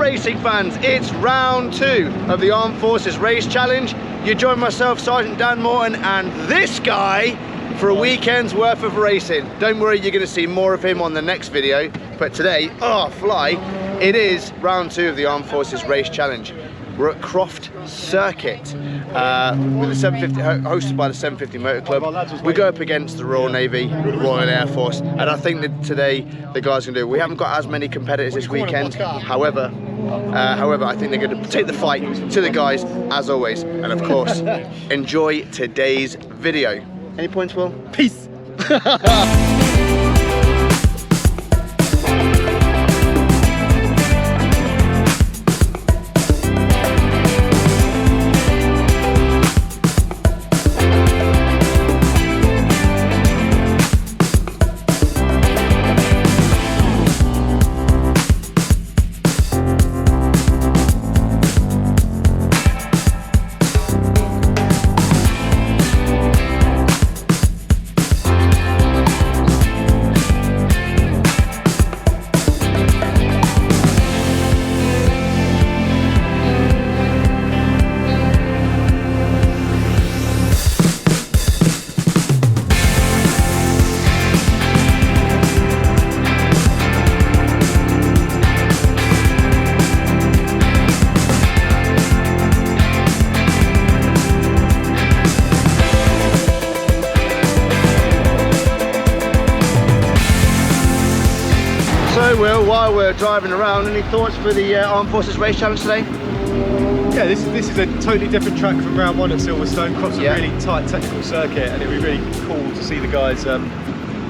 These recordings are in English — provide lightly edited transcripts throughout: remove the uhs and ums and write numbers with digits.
racing fans, it's round 2 of the Armed Forces Race Challenge. You join myself, Sergeant Dan Morton, and this guy for a weekend's worth of racing. Don't worry, you're going to see more of him on the next video, but today, it is round 2 of the Armed Forces Race Challenge. We're at Croft Circuit with the 750, hosted by the 750 Motor Club. We go up against the Royal Navy, Royal Air Force, and I think that today the guys can do it. We haven't got as many competitors this weekend. However, I think they're going to take the fight to the guys as always. And of course, enjoy today's video. Any points, Will? Peace. So Will, while we're driving around, any thoughts for the Armed Forces Race Challenge today? Yeah, this is a totally different track from round 1 at Silverstone. Croft's a really tight technical circuit, and it'd be really cool to see the guys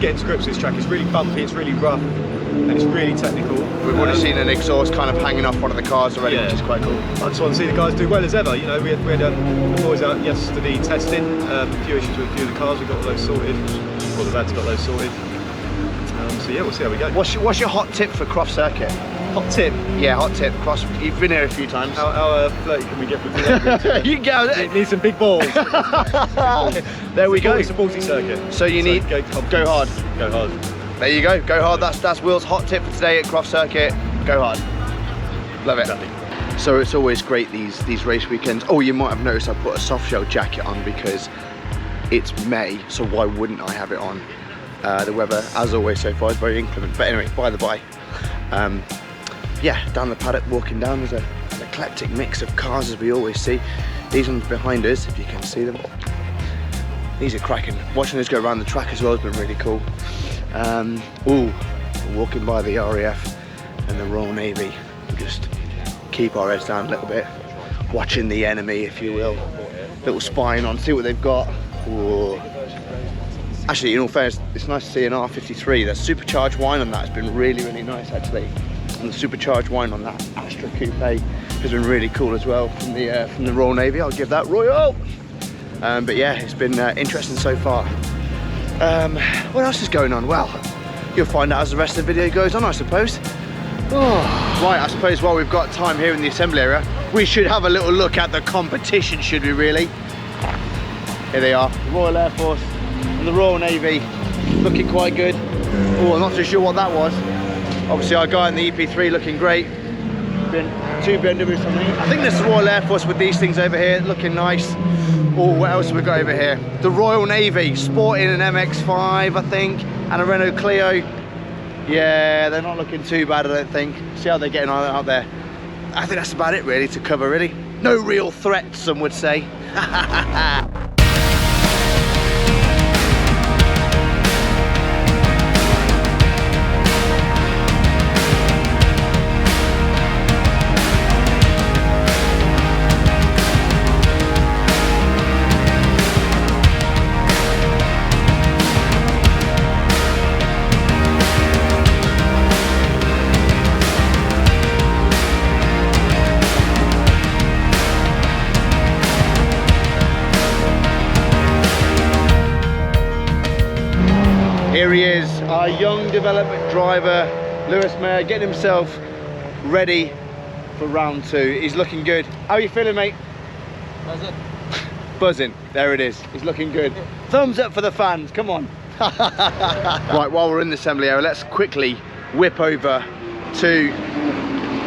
get into grips with this track. It's really bumpy, it's really rough, and it's really technical. We've already seen an exhaust kind of hanging off one of the cars already, which is quite cool. I just want to see the guys do well as ever. You know, we had the boys out yesterday testing, a few issues with a few of the cars. We got all those sorted, all the lads got those sorted. So yeah, we'll see how we go. What's your hot tip for Croft Circuit? Hot tip? Yeah, hot tip. You've been here a few times. How flirty can we get with the You can get out it needs some big balls. There we go. It's a ballsy circuit. So you need go hard. Go hard. There you go hard. That's Will's hot tip for today at Croft Circuit. Go hard. Love it. Exactly. So it's always great these race weekends. Oh, you might have noticed I put a soft shell jacket on because it's May, so why wouldn't I have it on? The weather, as always so far, is very inclement. But anyway, by the by, yeah, down the paddock, walking down, there's an eclectic mix of cars as we always see. These ones behind us, if you can see them, these are cracking. Watching us go around the track as well has been really cool. Walking by the RAF and the Royal Navy, just keep our heads down a little bit, watching the enemy, if you will. Little spying on, see what they've got. Ooh. Actually, in all fairness, it's nice to see an R53. The supercharged wine on that has been really, really nice actually. And the supercharged wine on that Astra Coupe has been really cool as well from the Royal Navy. I'll give that Royal. But yeah, it's been interesting so far. What else is going on? Well, you'll find out as the rest of the video goes on, I suppose. Right, I suppose while we've got time here in the assembly area, we should have a little look at the competition, should we really? Here they are, the Royal Air Force and the Royal Navy, looking quite good. Oh, I'm not too sure what that was. Obviously our guy in the EP3 looking great. Two BMWs from me. I think this is the Royal Air Force with these things over here, looking nice. Oh, what else have we got over here? The Royal Navy, sporting an MX-5, I think, and a Renault Clio. Yeah, they're not looking too bad, I don't think. See how they're getting on out there. I think that's about it really to cover, really. No real threats, some would say. Here he is, our young development driver, Lewis Mayer, getting himself ready for round 2. He's looking good. How are you feeling, mate? Buzzing. Buzzing, there it is. He's looking good. Thumbs up for the fans, come on. Right, while we're in the assembly area, let's quickly whip over to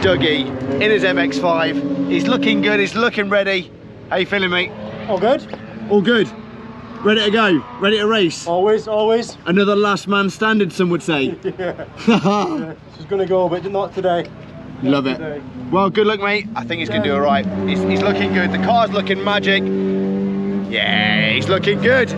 Dougie in his MX-5. He's looking good, he's looking ready. How you feeling, mate? All good? All good. Ready to go, ready to race. Always, always. Another last man standing, some would say. Yeah. She's gonna go, but not today. Love it. Today. Well, good luck, mate. I think he's gonna do all right. He's looking good. The car's looking magic. Yeah, he's looking good.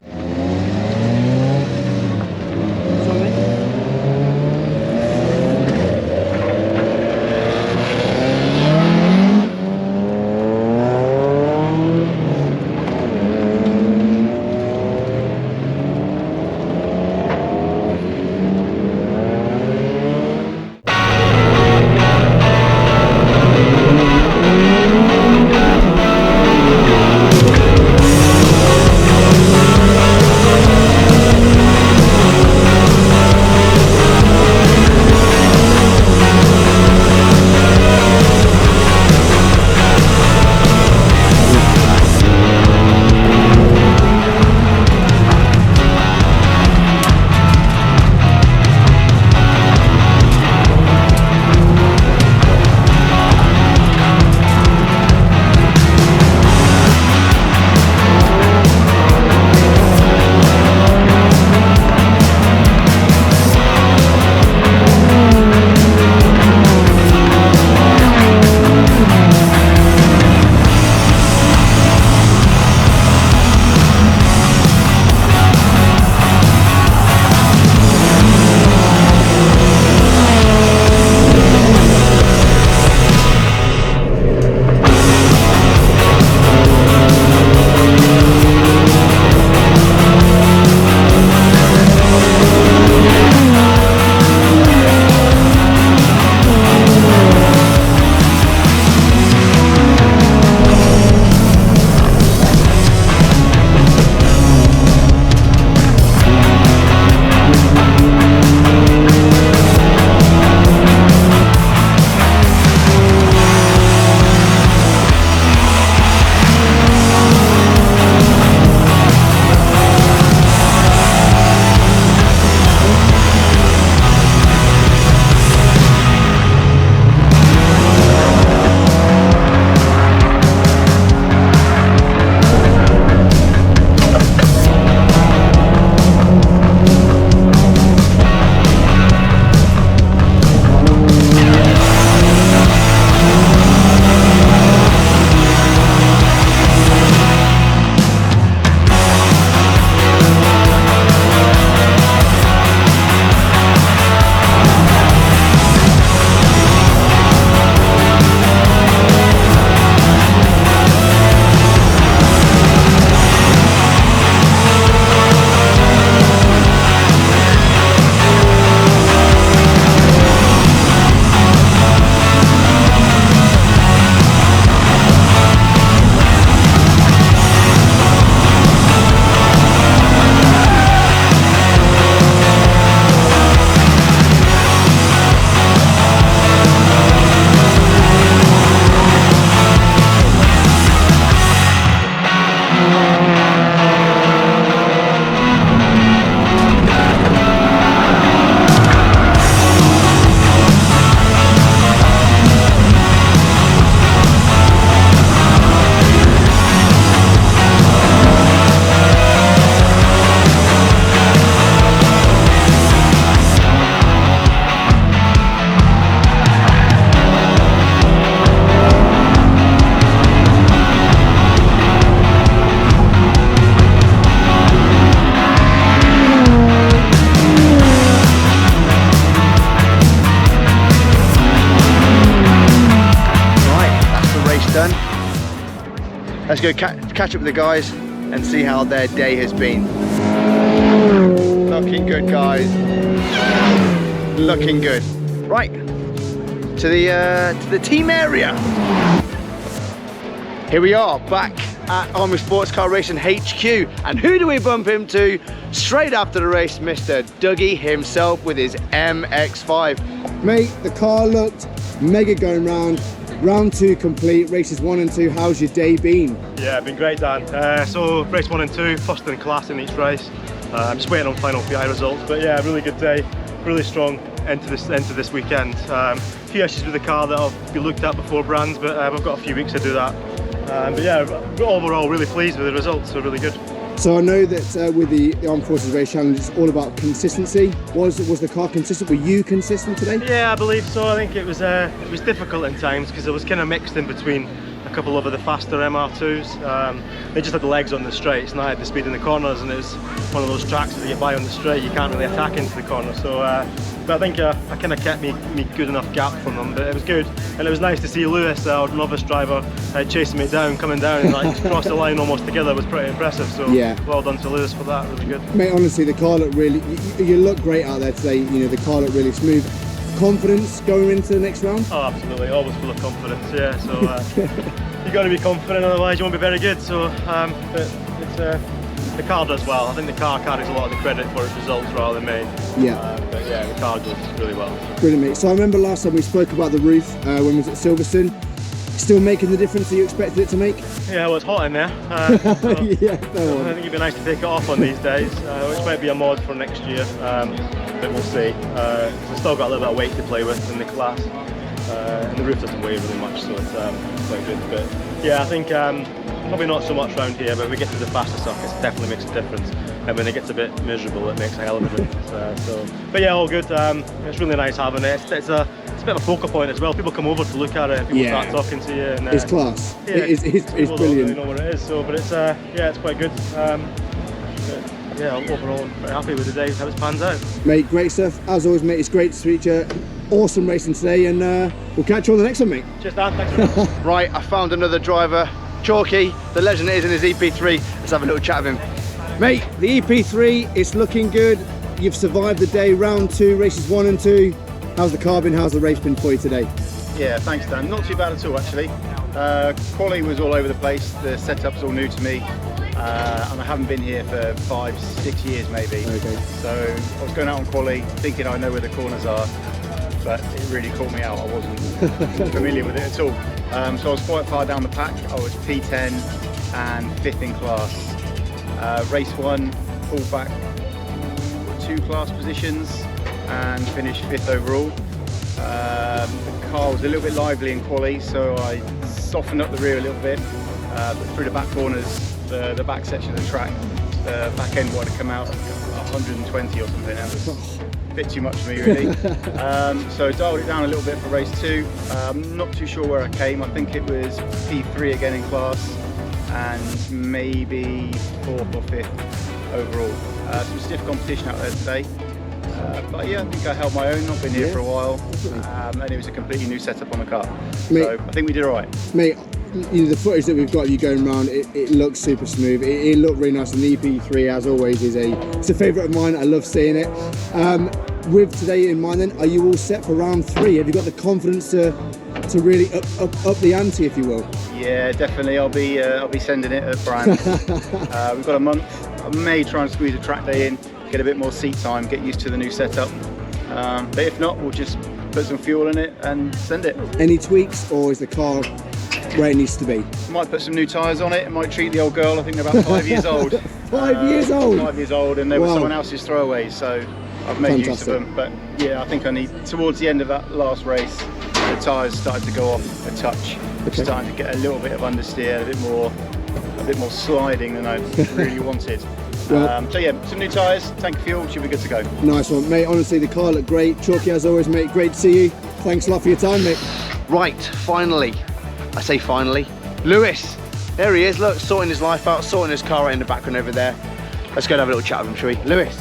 Let's go catch up with the guys and see how their day has been. Looking good, guys. Looking good. Right, to the team area. Here we are, back at Army Sports Car Racing HQ. And who do we bump into? Straight after the race, Mr. Dougie himself with his MX-5. Mate, the car looked mega going round. Round 2 complete, races 1 and 2. How's your day been? Yeah, been great, Dan. So race 1 and 2, first in class in each race. I'm just waiting on final PI results, but yeah, really good day, really strong. enter this weekend. A few issues with the car that I'll be looked at before brands, but I've got a few weeks to do that. But yeah, overall really pleased with the results, so really good. So I know that with the Armed Forces Race Challenge, it's all about consistency. Was the car consistent? Were you consistent today? Yeah, I believe so. I think it was difficult in times because it was kind of mixed in between a couple of the faster MR2s. They just had the legs on the straights and I had the speed in the corners, and it was one of those tracks that you get by on the straight, you can't really attack into the corner. So but I think I kind of kept me good enough gap from them, but it was good. And it was nice to see Lewis, our novice driver, chasing me down, coming down and like cross the line almost together. Was pretty impressive. So yeah, well done to Lewis for that, really good. Mate, honestly, the car looked really, you look great out there today. You know, the car looked really smooth. Confidence going into the next round? Oh, absolutely, always full of confidence, yeah. So you've got to be confident, otherwise you won't be very good. So but it's the car does well. I think the car carries a lot of the credit for its results rather than me. Yeah. But yeah, the car does really well. Brilliant, mate. So I remember last time we spoke about the roof when we was at Silverstone. Still making the difference that you expected it to make? Yeah, well, it's hot in there. So yeah, no I think it'd be nice to take it off on these days, which might be a mod for next year, but we'll see. I've still got a little bit of weight to play with in the class, and the roof doesn't weigh really much, so it's quite good. But yeah, I think probably not so much around here, but we get to the faster stuff, it definitely makes a difference. And when it gets a bit miserable, it makes a hell of a difference. But yeah, all good. It's really nice having it. It's a bit of a focal point as well. People come over to look at it, and people start talking to you. And, it's class. Yeah, it's people brilliant. don't really know what it is. So, but it's yeah, it's quite good. Yeah, overall, I'm very happy with the day, how it pans out. Mate, great stuff. As always, mate, it's great to meet you. Awesome racing today, and we'll catch you on the next one, mate. Cheers, Dan. Thanks. Right, I found another driver, Chalky, the legend that is in his EP3. Let's have a little chat with him. Mate, the EP3 is looking good. You've survived the day, round 2, races 1 and 2. How's the car been? How's the race been for you today? Yeah, thanks Dan. Not too bad at all actually. Quali was all over the place. The setup's all new to me, and I haven't been here for 5-6 years maybe. Okay. So I was going out on Quali thinking I know where the corners are, but it really caught me out. I wasn't familiar with it at all. So I was quite far down the pack. I was P10 and 5th in class. Race 1, pulled back 2 class positions and finished 5th overall. The car was a little bit lively in quali, so I softened up the rear a little bit, but through the back corners, the back section of the track, the back end wanted to come out 120 or something. That was a bit too much for me really. So dialed it down a little bit for race 2. I'm not too sure where I came. I think it was P3 again in class, and maybe 4th or 5th overall. Some stiff competition out there today. But yeah, I think I held my own, not been here for a while, and it was a completely new setup on the car. Mate, so I think we did all right. Mate, you know, the footage that we've got of you going around, it looks super smooth. It looked really nice, and the EP3, as always, it's a favourite of mine. I love seeing it. With today in mind then, are you all set for round 3? Have you got the confidence to really up the ante, if you will? Yeah, definitely. I'll be sending it at brands. We've got a month. I may try and squeeze a track day in, get a bit more seat time, get used to the new setup. But if not, we'll just put some fuel in it and send it. Any tweaks, or is the car where it needs to be? Might put some new tyres on it. Might treat the old girl. I think they're about 5 years old. 5 years old? 5 years old, and they were someone else's throwaways, so I've made use of them. But yeah, I think I need, towards the end of that last race, the tyres started to go off a touch. Okay. Starting to get a little bit of understeer, a bit more sliding than I really wanted. Well, so yeah, some new tyres, tank of fuel, should be good to go. Nice one, mate. Honestly, the car looked great. Chalky, as always, mate. Great to see you. Thanks a lot for your time, mate. Right, finally. I say finally. Lewis, there he is. Look, sorting his life out, sorting his car out in the background over there. Let's go and have a little chat with him, shall we? Lewis.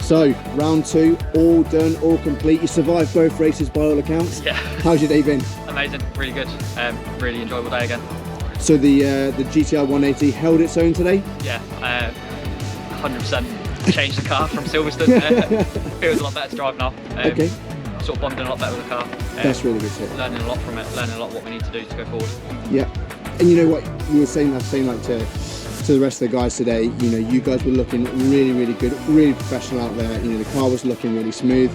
So, round 2, all done, all complete. You survived both races by all accounts. Yeah. How's your day been? Amazing, really good. Really enjoyable day again. So the GTR 180 held its own today? Yeah, 100% changed the car from Silverstone. Feels a lot better to drive now. Okay. Sort of bonding a lot better with the car. That's really good to hear. Learning a lot from it, learning a lot what we need to do to go forward. Yeah, and you know what you were saying, like to the rest of the guys today, you know, you guys were looking really, really good, really professional out there. You know, the car was looking really smooth,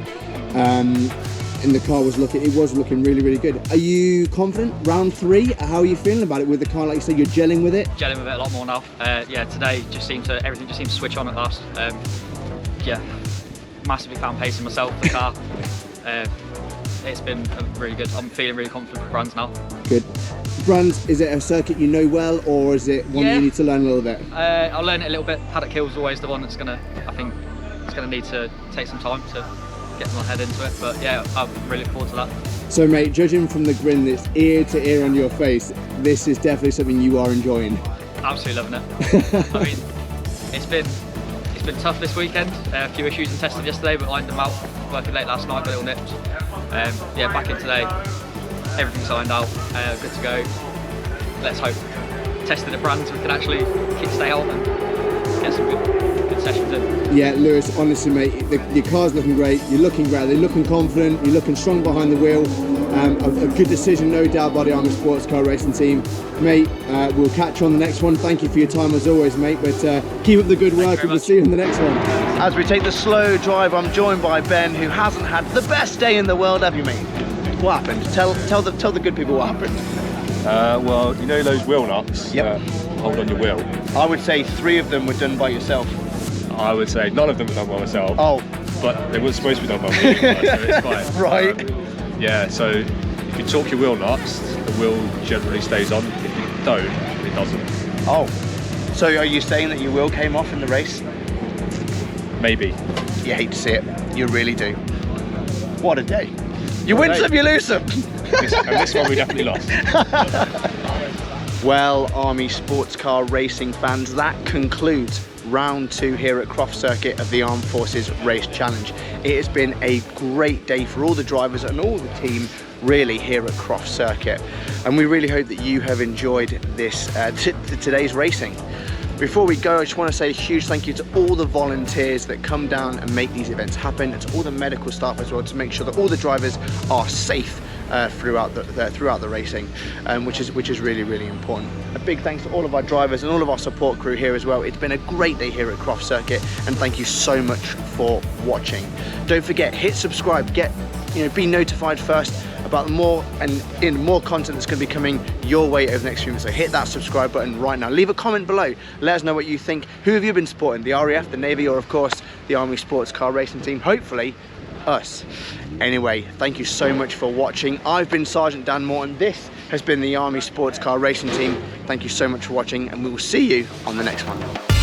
and the car was looking really, really good. Are you confident? Round 3, how are you feeling about it with the car? Like you said, you're gelling with it? Gelling with it a lot more now. Yeah, today everything just seemed to switch on at last. Yeah, massively found pace in myself, the car. It's been really good. I'm feeling really confident with Brands now. Good. Brands, is it a circuit you know well, or is it one you need to learn a little bit? I'll learn it a little bit. Paddock Hill's always the one that's I think it's gonna need to take some time to get my head into it. But yeah, I'm really looking forward to that. So mate, judging from the grin that's ear to ear on your face, this is definitely something you are enjoying. Absolutely loving it. I mean, it's been tough this weekend. A few issues in testing yesterday, but ironed them out. Working late last night, got little nips. Yeah, back in today. Everything's ironed out. Good to go. Let's hope. Testing at Brands, we can actually stay out and get some good sessions in. Yeah, Lewis, honestly mate, your car's looking great, you're looking great, they're looking confident, you're looking strong behind the wheel. A good decision, no doubt, by the Army Sports Car Racing team. Mate, we'll catch you on the next one. Thank you for your time as always, mate, but keep up the good work and we'll see you in the next one. As we take the slow drive, I'm joined by Ben, who hasn't had the best day in the world, have you, mate? What happened? Tell the good people what happened. Well, you know those wheel nuts that hold on your wheel? I would say 3 of them were done by yourself. I would say none of them were done by myself. Oh. But they weren't supposed to be done by me, so it's fine. Right. Yeah, so if you torque your wheel nuts, the wheel generally stays on. If you don't, it doesn't. Oh. So are you saying that your wheel came off in the race? Maybe. You hate to see it. You really do. What a day. You win some, you lose some. And this one we definitely lost. Well, Army Sports Car Racing fans, that concludes round 2 here at Croft Circuit of the Armed Forces Race Challenge. It has been a great day for all the drivers and all the team really here at Croft Circuit, and we really hope that you have enjoyed this today's racing. Before we go, I just want to say a huge thank you to all the volunteers that come down and make these events happen, and to all the medical staff as well, to make sure that all the drivers are safe throughout the racing, which is really important. A big thanks to all of our drivers and all of our support crew here as well. It's been a great day here at Croft Circuit, and thank you so much for watching. Don't forget, hit subscribe, be notified first about more content that's going to be coming your way over the next few months. So hit that subscribe button right now. Leave a comment below. Let us know what you think. Who have you been supporting? The RAF, the Navy, or of course the Army Sports Car Racing team? Hopefully us. Anyway, thank you so much for watching. I've been Sergeant Dan Morton. This has been the Army Sports Car Racing team. Thank you so much for watching, and we will see you on the next one.